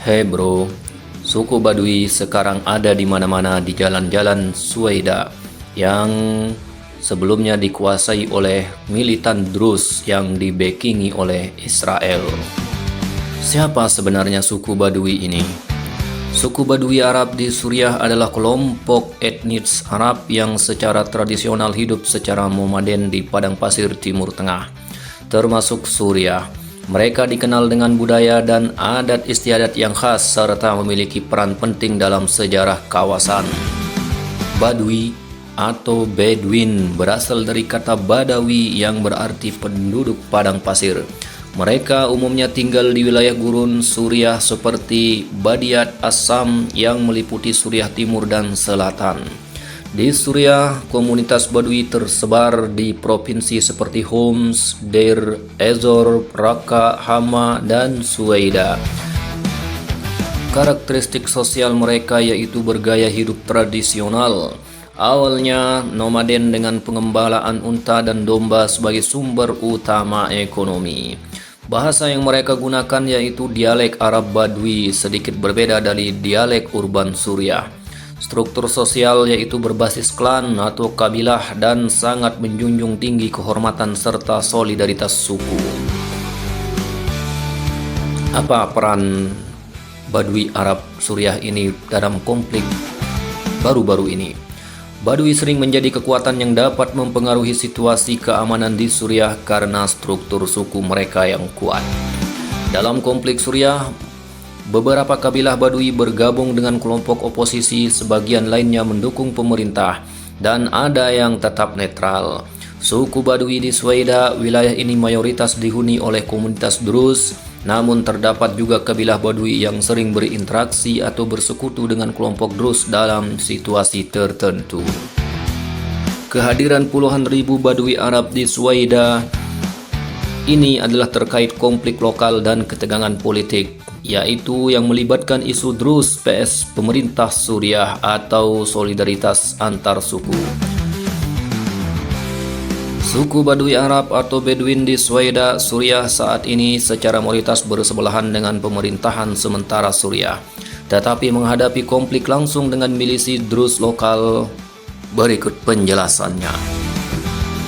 Hei bro, suku Baduy sekarang ada di mana-mana di jalan-jalan Suwaida yang sebelumnya dikuasai oleh militan Druze yang dibackingi oleh Israel. Siapa sebenarnya suku Baduy ini? Suku Baduy Arab di Suriah adalah kelompok etnis Arab yang secara tradisional hidup secara nomaden di padang pasir Timur Tengah, termasuk Suriah. Mereka dikenal dengan budaya dan adat istiadat yang khas serta memiliki peran penting dalam sejarah kawasan. Baduy atau Bedouin berasal dari kata Badawi yang berarti penduduk padang pasir. Mereka umumnya tinggal di wilayah gurun Suriah seperti Badiat Assam yang meliputi Suriah Timur dan Selatan. Di Suriah, komunitas Baduy tersebar di provinsi seperti Homs, Deir ez-Zor, Raqqa, Hama, dan Suwaida. Karakteristik sosial mereka yaitu bergaya hidup tradisional. Awalnya nomaden dengan pengembalaan unta dan domba sebagai sumber utama ekonomi. Bahasa yang mereka gunakan yaitu dialek Arab Baduy, sedikit berbeda dari dialek urban Suriah. Struktur sosial yaitu berbasis klan atau kabilah dan sangat menjunjung tinggi kehormatan serta solidaritas suku. Apa peran Baduy Arab Suriah ini dalam konflik baru-baru ini? Baduy sering menjadi kekuatan yang dapat mempengaruhi situasi keamanan di Suriah karena struktur suku mereka yang kuat. Dalam konflik Suriah, beberapa kabilah Baduy bergabung dengan kelompok oposisi, sebagian lainnya mendukung pemerintah, dan ada yang tetap netral. Suku Baduy di Suwaida, wilayah ini mayoritas dihuni oleh komunitas Druze, namun terdapat juga kabilah Baduy yang sering berinteraksi atau bersekutu dengan kelompok Druze dalam situasi tertentu. Kehadiran puluhan ribu Baduy Arab di Suwaida ini adalah terkait konflik lokal dan ketegangan politik, yaitu yang melibatkan isu Druze vs pemerintah Suriah atau solidaritas antar suku. Suku Baduy Arab atau Bedouin di Suwaida, Suriah saat ini secara mayoritas bersebelahan dengan pemerintahan sementara Suriah, tetapi menghadapi konflik langsung dengan milisi Druze lokal. Berikut penjelasannya.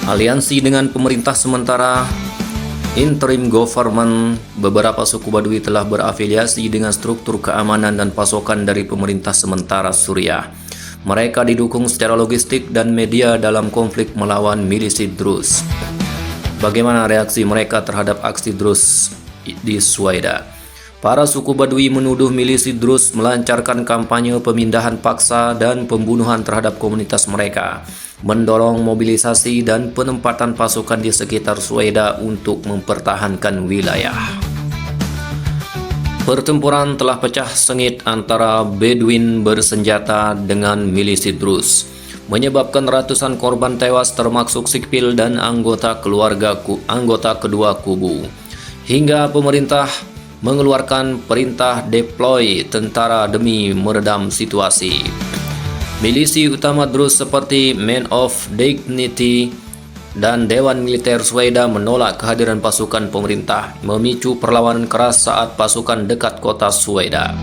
Aliansi dengan pemerintah sementara interim government, beberapa suku Baduy telah berafiliasi dengan struktur keamanan dan pasokan dari pemerintah sementara Suriah. Mereka didukung secara logistik dan media dalam konflik melawan milisi Druze. Bagaimana reaksi mereka terhadap aksi Druze di Suwaida? Para suku Baduy menuduh milisi Druze melancarkan kampanye pemindahan paksa dan pembunuhan terhadap komunitas mereka, mendorong mobilisasi dan penempatan pasukan di sekitar Suwaida untuk mempertahankan wilayah. Pertempuran telah pecah sengit antara Bedouin bersenjata dengan milisi Druze, menyebabkan ratusan korban tewas termasuk sipil dan anggota kedua kubu, hingga pemerintah mengeluarkan perintah deploy tentara demi meredam situasi. Milisi utama Druze seperti Men of Dignity dan Dewan Militer Suwaida menolak kehadiran pasukan pemerintah, memicu perlawanan keras saat pasukan dekat kota Suwaida.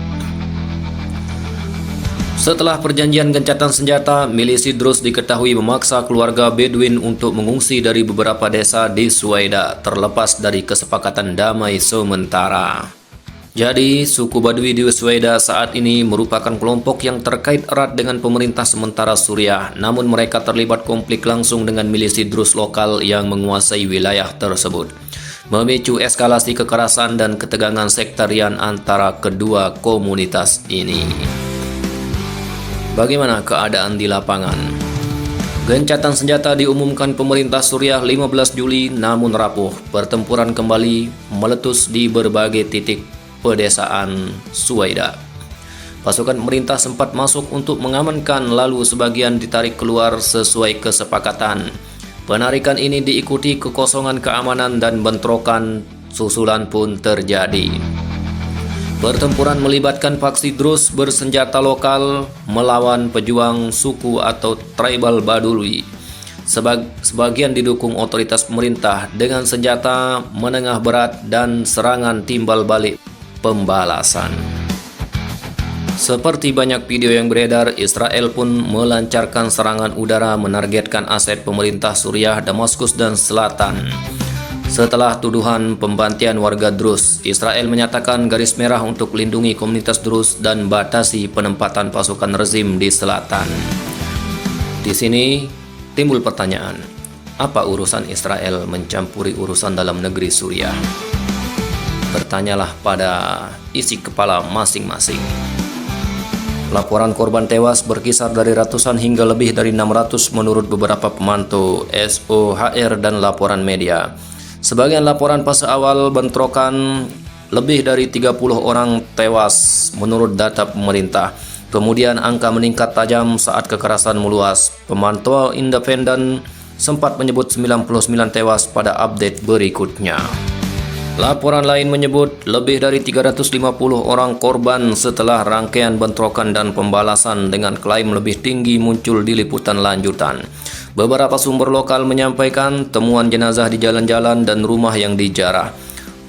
Setelah perjanjian gencatan senjata, milisi Druze diketahui memaksa keluarga Bedouin untuk mengungsi dari beberapa desa di Suwaida, terlepas dari kesepakatan damai sementara. Jadi, suku Baduy di Suwaida saat ini merupakan kelompok yang terkait erat dengan pemerintah sementara Suriah, namun mereka terlibat konflik langsung dengan milisi Druze lokal yang menguasai wilayah tersebut, memicu eskalasi kekerasan dan ketegangan sektarian antara kedua komunitas ini. Bagaimana keadaan di lapangan? Gencatan senjata diumumkan pemerintah Suriah 15 Juli, namun rapuh. Pertempuran kembali meletus di berbagai titik pedesaan Suwaida. Pasukan pemerintah sempat masuk untuk mengamankan, lalu sebagian ditarik keluar sesuai kesepakatan. Penarikan ini diikuti kekosongan keamanan dan bentrokan susulan pun terjadi. Pertempuran melibatkan faksi Druze bersenjata lokal melawan pejuang suku atau tribal Baduy. Sebagian didukung otoritas pemerintah dengan senjata menengah berat dan serangan timbal balik pembalasan. Seperti banyak video yang beredar, Israel pun melancarkan serangan udara menargetkan aset pemerintah Suriah, Damaskus, dan Selatan. Setelah tuduhan pembantian warga Druze, Israel menyatakan garis merah untuk lindungi komunitas Druze dan batasi penempatan pasukan rezim di selatan. Di sini timbul pertanyaan, apa urusan Israel mencampuri urusan dalam negeri Suriah? Bertanyalah pada isi kepala masing-masing. Laporan korban tewas berkisar dari ratusan hingga lebih dari 600 menurut beberapa pemantau, SOHR, dan laporan media. Sebagian laporan fase awal bentrokan lebih dari 30 orang tewas menurut data pemerintah. Kemudian angka meningkat tajam saat kekerasan meluas. Pemantau independen sempat menyebut 99 tewas pada update berikutnya. Laporan lain menyebut lebih dari 350 orang korban setelah rangkaian bentrokan dan pembalasan dengan klaim lebih tinggi muncul di liputan lanjutan. Beberapa sumber lokal menyampaikan temuan jenazah di jalan-jalan dan rumah yang dijarah.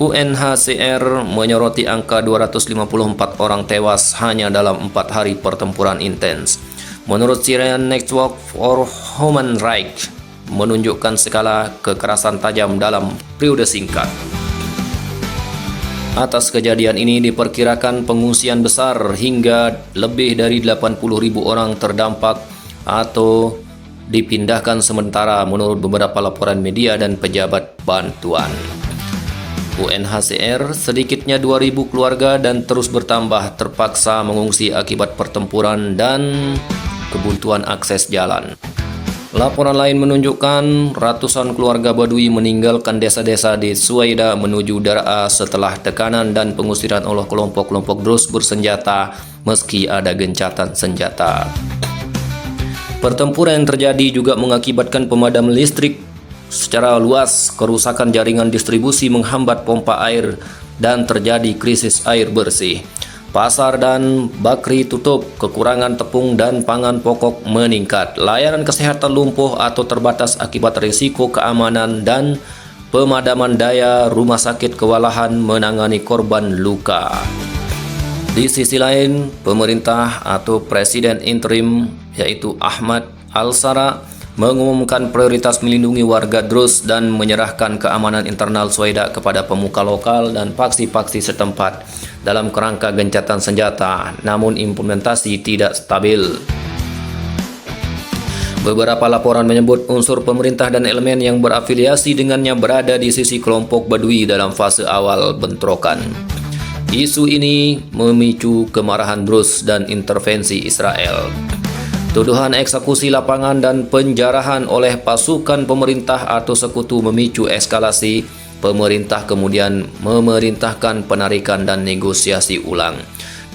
UNHCR menyoroti angka 254 orang tewas hanya dalam 4 hari pertempuran intens. Menurut Syrian Network for Human Rights, menunjukkan skala kekerasan tajam dalam periode singkat. Atas kejadian ini diperkirakan pengungsian besar hingga lebih dari 80.000 orang terdampak atau dipindahkan sementara menurut beberapa laporan media dan pejabat bantuan. UNHCR sedikitnya 2.000 keluarga dan terus bertambah terpaksa mengungsi akibat pertempuran dan kebuntuan akses jalan. Laporan lain menunjukkan ratusan keluarga Badui meninggalkan desa-desa di Suwaida menuju Daraa setelah tekanan dan pengusiran oleh kelompok-kelompok Druze bersenjata meski ada gencatan senjata. Pertempuran yang terjadi juga mengakibatkan pemadaman listrik secara luas, kerusakan jaringan distribusi menghambat pompa air, dan terjadi krisis air bersih. Pasar dan bakri tutup, kekurangan tepung dan pangan pokok meningkat. Layanan kesehatan lumpuh atau terbatas akibat risiko keamanan dan pemadaman daya rumah sakit kewalahan menangani korban luka. Di sisi lain, pemerintah atau presiden interim yaitu Ahmad Al-Shara mengumumkan prioritas melindungi warga Druze dan menyerahkan keamanan internal Suwaida kepada pemuka lokal dan faksi-faksi setempat dalam kerangka gencatan senjata, namun implementasi tidak stabil. Beberapa laporan menyebut unsur pemerintah dan elemen yang berafiliasi dengannya berada di sisi kelompok Badui dalam fase awal bentrokan. Isu ini memicu kemarahan Druze dan intervensi Israel. Tuduhan eksekusi lapangan dan penjarahan oleh pasukan pemerintah atau sekutu memicu eskalasi. Pemerintah kemudian memerintahkan penarikan dan negosiasi ulang.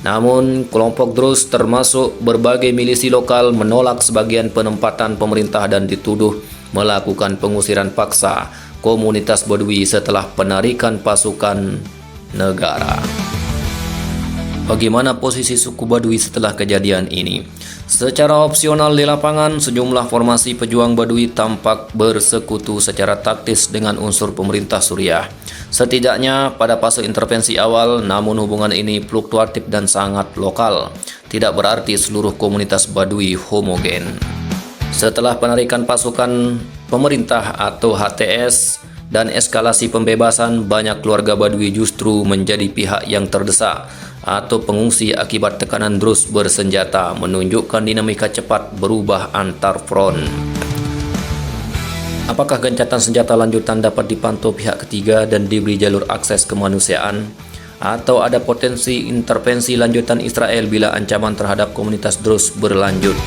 Namun, kelompok Druze termasuk berbagai milisi lokal menolak sebagian penempatan pemerintah dan dituduh melakukan pengusiran paksa komunitas Badui setelah penarikan pasukan negara. Bagaimana posisi suku Badui setelah kejadian ini? Secara opsional di lapangan, sejumlah formasi pejuang Badui tampak bersekutu secara taktis dengan unsur pemerintah Suriah. Setidaknya pada fase intervensi awal, namun hubungan ini fluktuatif dan sangat lokal. Tidak berarti seluruh komunitas Badui homogen. Setelah penarikan pasukan pemerintah atau HTS dan eskalasi pembebasan, banyak keluarga Badui justru menjadi pihak yang terdesak atau pengungsi akibat tekanan Druze bersenjata, menunjukkan dinamika cepat berubah antar front. Apakah gencatan senjata lanjutan dapat dipantau pihak ketiga dan diberi jalur akses kemanusiaan? Atau ada potensi intervensi lanjutan Israel bila ancaman terhadap komunitas Druze berlanjut?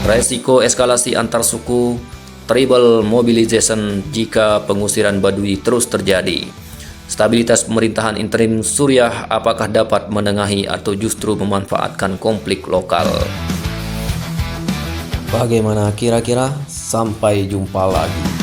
Resiko eskalasi antar suku, tribal mobilization jika pengusiran Badui terus terjadi. Stabilitas pemerintahan interim Suriah apakah dapat menengahi atau justru memanfaatkan konflik lokal? Bagaimana kira-kira? Sampai jumpa lagi.